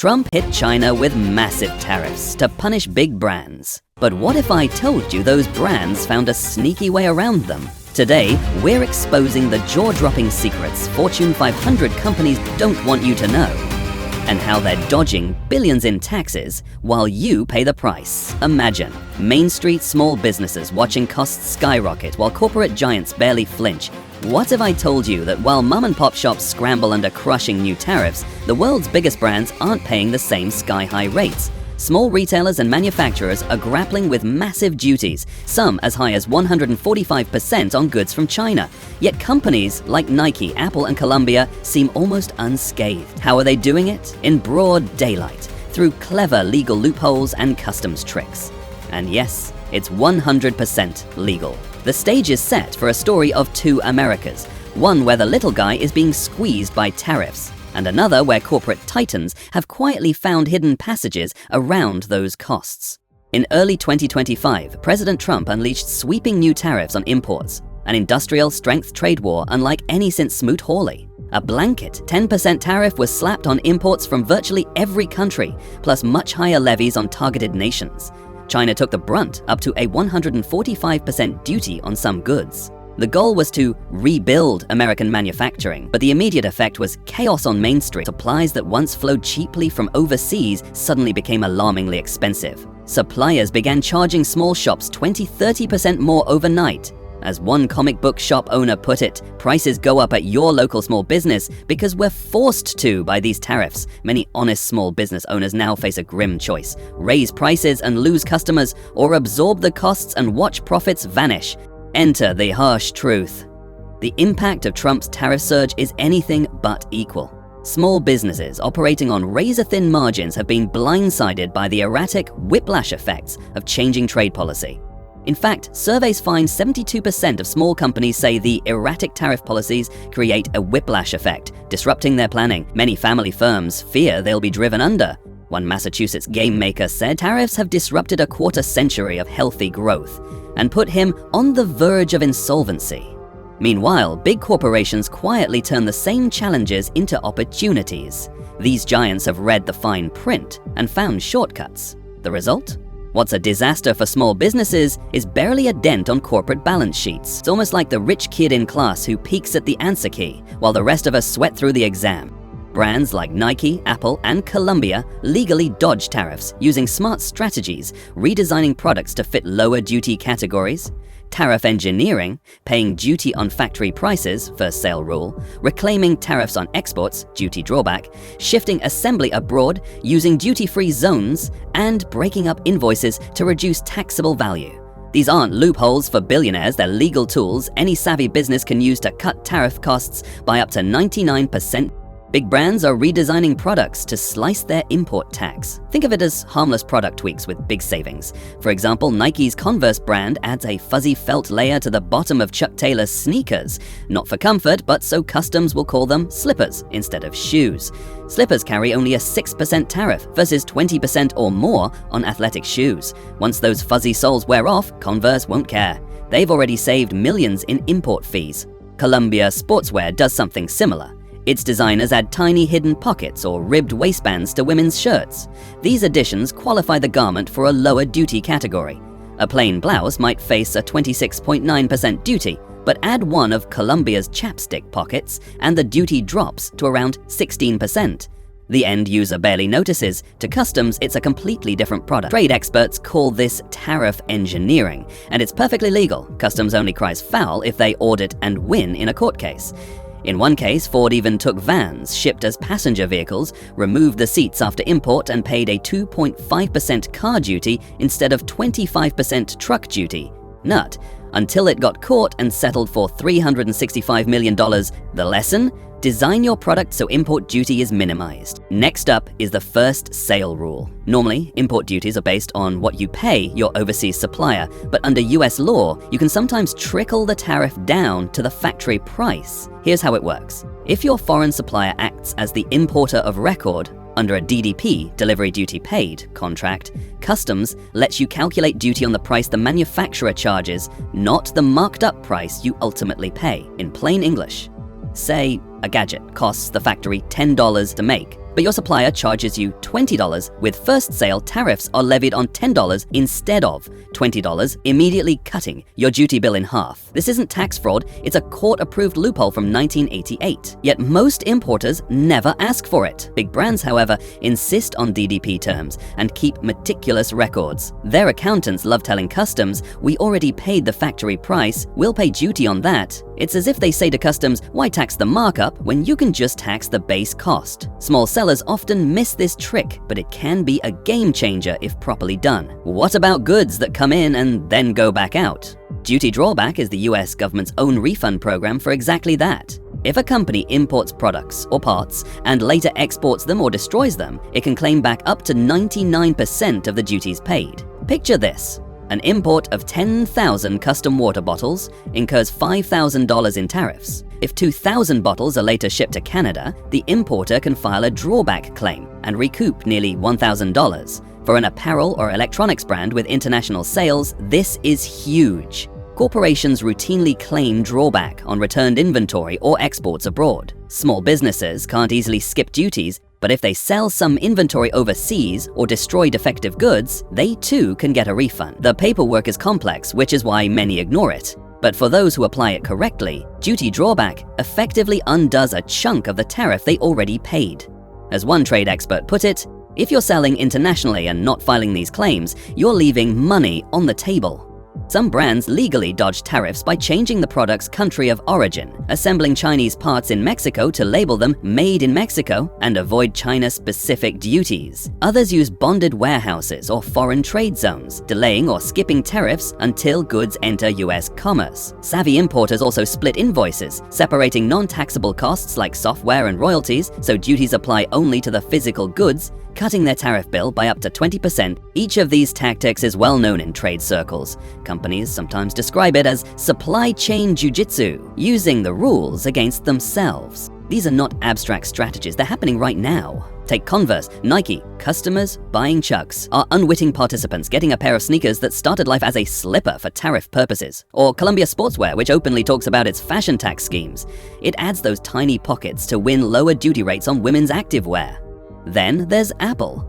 Trump hit China with massive tariffs to punish big brands. But what if I told you those brands found a sneaky way around them? Today, we're exposing the jaw-dropping secrets Fortune 500 companies don't want you to know, and how they're dodging billions in taxes while you pay the price. Imagine Main Street small businesses watching costs skyrocket while corporate giants barely flinch. What if I told you that while mom-and-pop shops scramble under crushing new tariffs, the world's biggest brands aren't paying the same sky-high rates? Small retailers and manufacturers are grappling with massive duties, some as high as 145% on goods from China. Yet companies like Nike, Apple, and Columbia seem almost unscathed. How are they doing it? In broad daylight, through clever legal loopholes and customs tricks. And yes, it's 100% legal. The stage is set for a story of two Americas, one where the little guy is being squeezed by tariffs, and another where corporate titans have quietly found hidden passages around those costs. In early 2025, President Trump unleashed sweeping new tariffs on imports, an industrial-strength trade war unlike any since Smoot-Hawley. A blanket 10% tariff was slapped on imports from virtually every country, plus much higher levies on targeted nations. China took the brunt, up to a 145% duty on some goods. The goal was to rebuild American manufacturing, but the immediate effect was chaos on Main Street. Supplies that once flowed cheaply from overseas suddenly became alarmingly expensive. Suppliers began charging small shops 20-30% more overnight. As one comic book shop owner put it, prices go up at your local small business because we're forced to by these tariffs. Many honest small business owners now face a grim choice: raise prices and lose customers, or absorb the costs and watch profits vanish. Enter the harsh truth. The impact of Trump's tariff surge is anything but equal. Small businesses operating on razor-thin margins have been blindsided by the erratic whiplash effects of changing trade policy. In fact, surveys find 72% of small companies say the erratic tariff policies create a whiplash effect, disrupting their planning. Many family firms fear they'll be driven under. One Massachusetts game maker said tariffs have disrupted a quarter century of healthy growth and put him on the verge of insolvency. Meanwhile, big corporations quietly turn the same challenges into opportunities. These giants have read the fine print and found shortcuts. The result? What's a disaster for small businesses is barely a dent on corporate balance sheets. It's almost like the rich kid in class who peeks at the answer key while the rest of us sweat through the exam. Brands like Nike, Apple, and Columbia legally dodge tariffs using smart strategies, redesigning products to fit lower duty categories, tariff engineering, paying duty on factory prices, first sale rule, reclaiming tariffs on exports, duty drawback, shifting assembly abroad, using duty-free zones, and breaking up invoices to reduce taxable value. These aren't loopholes for billionaires, they're legal tools any savvy business can use to cut tariff costs by up to 99%. Big brands are redesigning products to slice their import tax. Think of it as harmless product tweaks with big savings. For example, Nike's Converse brand adds a fuzzy felt layer to the bottom of Chuck Taylor's sneakers. Not for comfort, but so customs will call them slippers instead of shoes. Slippers carry only a 6% tariff versus 20% or more on athletic shoes. Once those fuzzy soles wear off, Converse won't care. They've already saved millions in import fees. Columbia Sportswear does something similar. Its designers add tiny hidden pockets or ribbed waistbands to women's shirts. These additions qualify the garment for a lower duty category. A plain blouse might face a 26.9% duty, but add one of Columbia's chapstick pockets and the duty drops to around 16%. The end user barely notices. To customs, it's a completely different product. Trade experts call this tariff engineering, and it's perfectly legal. Customs only cries foul if they audit and win in a court case. In one case, Ford even took vans shipped as passenger vehicles, removed the seats after import, and paid a 2.5% car duty instead of 25% truck duty. Nut. Until it got caught and settled for $365 million. The lesson? Design your product so import duty is minimized. Next up is the first sale rule. Normally, import duties are based on what you pay your overseas supplier, but under US law, you can sometimes trickle the tariff down to the factory price. Here's how it works. If your foreign supplier acts as the importer of record under a DDP, delivery duty paid, contract, customs lets you calculate duty on the price the manufacturer charges, not the marked up price you ultimately pay. In plain English, say a gadget costs the factory $10 to make. but your supplier charges you $20, with first sale tariffs are levied on $10 instead of $20, immediately cutting your duty bill in half. This isn't tax fraud, it's a court-approved loophole from 1988. Yet most importers never ask for it. Big brands, however, insist on DDP terms and keep meticulous records. Their accountants love telling customs, "We already paid the factory price, we'll pay duty on that." It's as if they say to customs, "Why tax the markup when you can just tax the base cost?" Small sellers often miss this trick, but it can be a game changer if properly done. What about goods that come in and then go back out? Duty drawback is the US government's own refund program for exactly that. If a company imports products or parts and later exports them or destroys them, it can claim back up to 99% of the duties paid. Picture this. An import of 10,000 custom water bottles incurs $5,000 in tariffs. If 2,000 bottles are later shipped to Canada, the importer can file a drawback claim and recoup nearly $1,000. For an apparel or electronics brand with international sales, this is huge. Corporations routinely claim drawback on returned inventory or exports abroad. Small businesses can't easily skip duties, but if they sell some inventory overseas or destroy defective goods, they too can get a refund. The paperwork is complex, which is why many ignore it. But for those who apply it correctly, duty drawback effectively undoes a chunk of the tariff they already paid. As one trade expert put it, if you're selling internationally and not filing these claims, you're leaving money on the table. Some brands legally dodge tariffs by changing the product's country of origin, assembling Chinese parts in Mexico to label them Made in Mexico and avoid China-specific duties. Others use bonded warehouses or foreign trade zones, delaying or skipping tariffs until goods enter US commerce. Savvy importers also split invoices, separating non-taxable costs like software and royalties so duties apply only to the physical goods, cutting their tariff bill by up to 20%. Each of these tactics is well known in trade circles. Companies sometimes describe it as supply chain jujitsu, using the rules against themselves. These are not abstract strategies, they're happening right now. Take Converse, Nike, customers buying Chucks are unwitting participants getting a pair of sneakers that started life as a slipper for tariff purposes. Or Columbia Sportswear, which openly talks about its fashion tax schemes. It adds those tiny pockets to win lower duty rates on women's activewear. Then there's Apple.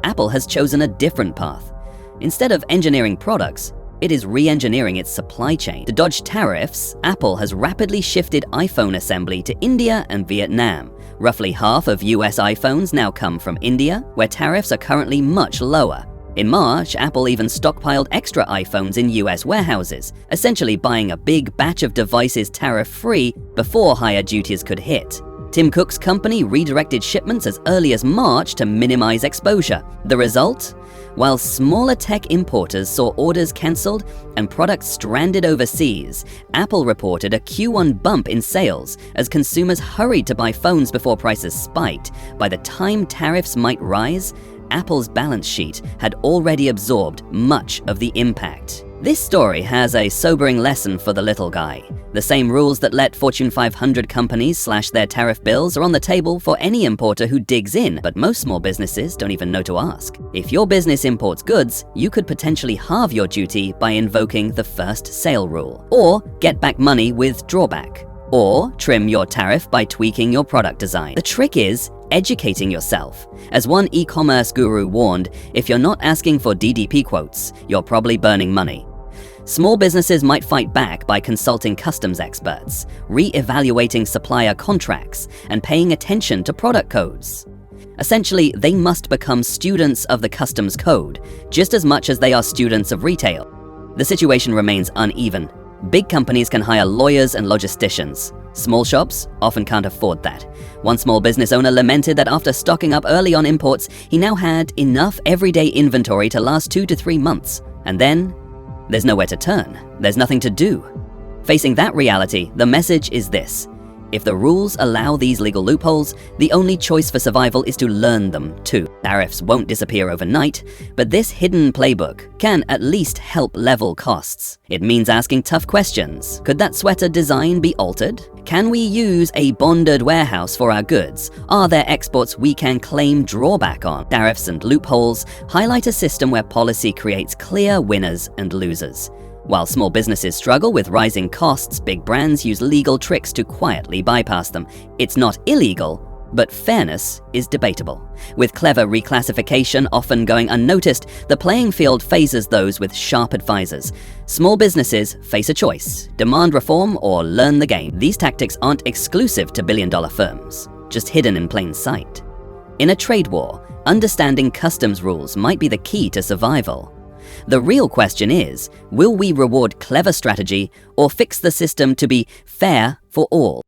Apple has chosen a different path. Instead of engineering products, it is re-engineering its supply chain. To dodge tariffs, Apple has rapidly shifted iPhone assembly to India and Vietnam. Roughly half of US iPhones now come from India, where tariffs are currently much lower. In March, Apple even stockpiled extra iPhones in US warehouses, essentially buying a big batch of devices tariff-free before higher duties could hit. Tim Cook's company redirected shipments as early as March to minimize exposure. The result? While smaller tech importers saw orders cancelled and products stranded overseas, Apple reported a Q1 bump in sales as consumers hurried to buy phones before prices spiked. By the time tariffs might rise, Apple's balance sheet had already absorbed much of the impact. This story has a sobering lesson for the little guy. The same rules that let Fortune 500 companies slash their tariff bills are on the table for any importer who digs in, but most small businesses don't even know to ask. If your business imports goods, you could potentially halve your duty by invoking the first sale rule, or get back money with drawback, or trim your tariff by tweaking your product design. The trick is educating yourself. As one e-commerce guru warned, if you're not asking for DDP quotes, you're probably burning money. Small businesses might fight back by consulting customs experts, re-evaluating supplier contracts, and paying attention to product codes. Essentially, they must become students of the customs code, just as much as they are students of retail. The situation remains uneven. Big companies can hire lawyers and logisticians. Small shops often can't afford that. One small business owner lamented that after stocking up early on imports, he now had enough everyday inventory to last 2 to 3 months. And then, there's nowhere to turn. There's nothing to do. Facing that reality, the message is this. If the rules allow these legal loopholes, the only choice for survival is to learn them too. Tariffs won't disappear overnight, but this hidden playbook can at least help level costs. It means asking tough questions. Could that sweater design be altered? Can we use a bonded warehouse for our goods? Are there exports we can claim drawback on? Tariffs and loopholes highlight a system where policy creates clear winners and losers. While small businesses struggle with rising costs, big brands use legal tricks to quietly bypass them. It's not illegal, But fairness is debatable. With clever reclassification often going unnoticed, the playing field favors those with sharp advisors. Small businesses face a choice: demand reform or learn the game. These tactics aren't exclusive to billion-dollar firms, just hidden in plain sight. In a trade war, understanding customs rules might be the key to survival. The real question is, will we reward clever strategy or fix the system to be fair for all?